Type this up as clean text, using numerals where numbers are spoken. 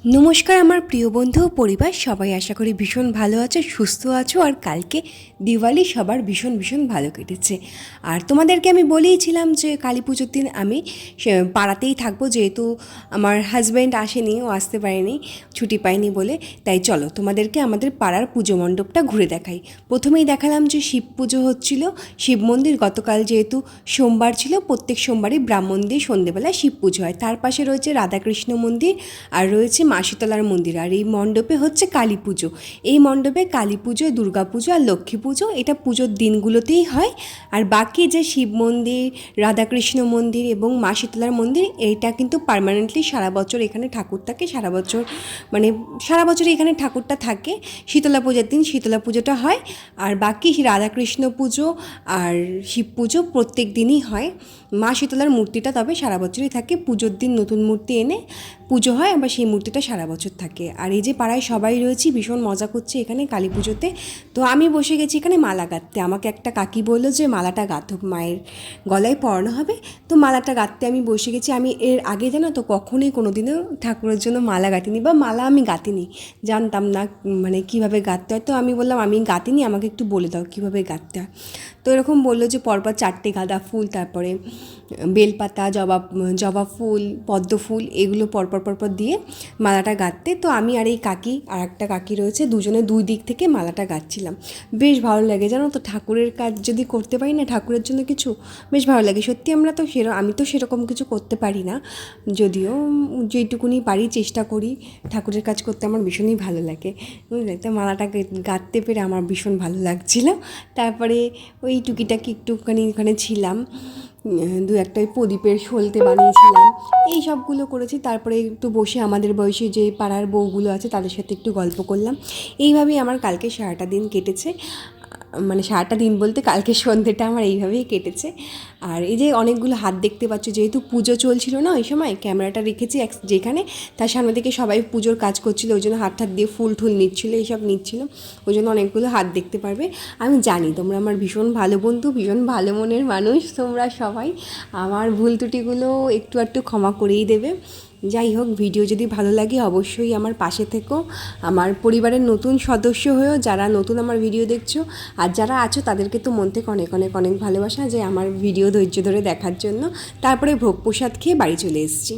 নমস্কার আমার প্রিয় বন্ধু ও পরিবার সবাই আশা করি ভীষণ ভালো আছো, সুস্থ আছো। আর কালকে দিওয়ালি সবার ভীষণ ভীষণ ভালো কেটেছে। আর তোমাদেরকে আমি বলেইছিলাম যে কালী পুজোর দিন আমি পাড়াতেই থাকবো, যেহেতু আমার হাজব্যান্ড আসেনি, ও আসতে পারেনি, ছুটি পায়নি বলে। তাই চলো তোমাদেরকে আমাদের পাড়ার পুজো মণ্ডপটা ঘুরে দেখাই। প্রথমেই দেখালাম যে শিব পুজো হচ্ছিল, শিব মন্দির। গতকাল যেহেতু সোমবার ছিল, প্রত্যেক সোমবারই ব্রাহ্মণ দিয়ে সন্ধেবেলা শিব পুজো হয়। তার পাশে রয়েছে রাধাকৃষ্ণ মন্দির আর রয়েছে মা শীতলার মন্দির। আর এই মণ্ডপে হচ্ছে কালী পুজো। এই মণ্ডপে কালী পুজো, দুর্গা পুজো আর লক্ষ্মী পুজো এটা পুজোর দিনগুলোতেই হয়। আর বাকি যে শিব মন্দির, রাধাকৃষ্ণ মন্দির এবং মা শীতলার মন্দির, এইটা কিন্তু পার্মানেন্টলি সারা বছর এখানে ঠাকুর থাকে। সারা বছর মানে সারা বছর এখানে ঠাকুরটা থাকে। শীতলা পুজোর দিন শীতলা পুজোটা হয়। আর বাকি রাধাকৃষ্ণ পুজো আর শিব পুজো প্রত্যেক দিনই হয়। মা শীতলার মূর্তিটা তবে সারা বছরই থাকে। পুজোর দিন নতুন মূর্তি এনে পুজো হয়, আবার সেই মূর্তিটা সারা বছর থাকে। আর এই যে পাড়ায় সবাই রয়েছি, ভীষণ মজা করছে এখানে কালী পুজোতে। তো আমি বসে গেছি এখানে মালা গাঁথতে। আমাকে একটা কাকি বললো যে মালাটা গাঁথো, মায়ের গলায় পরানো হবে। তো মালাটা গাঁথতে আমি বসে গেছি। আমি এর আগে জানো তো কখনোই কোনো দিনও ঠাকুরের জন্য মালা গাঁথিনি, বা মালা আমি গাঁথিনি, জানতাম না মানে কীভাবে গাঁথতে হয়। তো আমি বললাম আমি গাঁথিনি, আমাকে একটু বলে দাও কীভাবে গাঁথতে হয়। তো এরকম বললো যে পরপর 4টে গাঁদা ফুল, তারপরে বেলপাতা, জবা ফুল, পদ্ম ফুল, এগুলো পরপর দিয়ে মালাটা গাঁথতে। তো আমি আর এই কাকি আর একটা কাকি রয়েছে, দুজনে দুই দিক থেকে মালাটা গাঁথছিলাম। বেশ ভালো লাগে জানো তো, ঠাকুরের কাজ যদি করতে পারি না, ঠাকুরের জন্য কিছু, বেশ ভালো লাগে সত্যি। আমি তো সেরকম কিছু করতে পারি না, যদিও যেইটুকুনি পারি চেষ্টা করি। ঠাকুরের কাজ করতে আমার ভীষণই ভালো লাগে, বুঝলে। তো মালাটা গাঁথতে পেরে আমার ভীষণ ভালো লাগছিল। তারপরে ওই টুকিটাকি একটুখানি ওখানে ছিলাম, দু একটা ওই প্রদীপের সলতে বানিয়েছিলাম, এই সবগুলো করেছি। তারপরে একটু বসে আমাদের বয়সী যে পাড়ার বউগুলো আছে তাদের সাথে একটু গল্প করলাম। এইভাবেই আমার কালকে সারাটা দিন কেটেছে। মানে সারাটা দিন বলতে কালকে সন্ধ্যেটা আমার এইভাবেই কেটেছে। আর এই যে অনেকগুলো হাত দেখতে পাচ্ছ, যেহেতু পুজো চলছিল না ওই সময়, ক্যামেরাটা রেখেছি যেখানে, তার সামনে থেকে সবাই পুজোর কাজ করছিল, ওই জন্য হাত দিয়ে ফুল ঠুল নিচ্ছিলো, এইসব নিচ্ছিলো, ওই জন্য অনেকগুলো হাত দেখতে পারবে। আমি জানি তোমরা আমার ভীষণ ভালো বন্ধু, ভীষণ ভালো মনের মানুষ তোমরা সবাই। আমার ভুল ত্রুটিগুলো একটু একটু ক্ষমা করেই দেবে। যাই হোক, ভিডিও যদি ভালো লাগে অবশ্যই আমার পাশে থেকো। আমার পরিবারের নতুন সদস্য হয়েও, যারা নতুন আমার ভিডিও দেখছো, আর যারা আছো তাদেরকে তো মন থেকে অনেক অনেক অনেক ভালোবাসা, যে আমার ভিডিও ধৈর্য ধরে দেখার জন্য। তারপরে ভোগ প্রসাদ খেয়ে বাড়ি চলে এসেছি।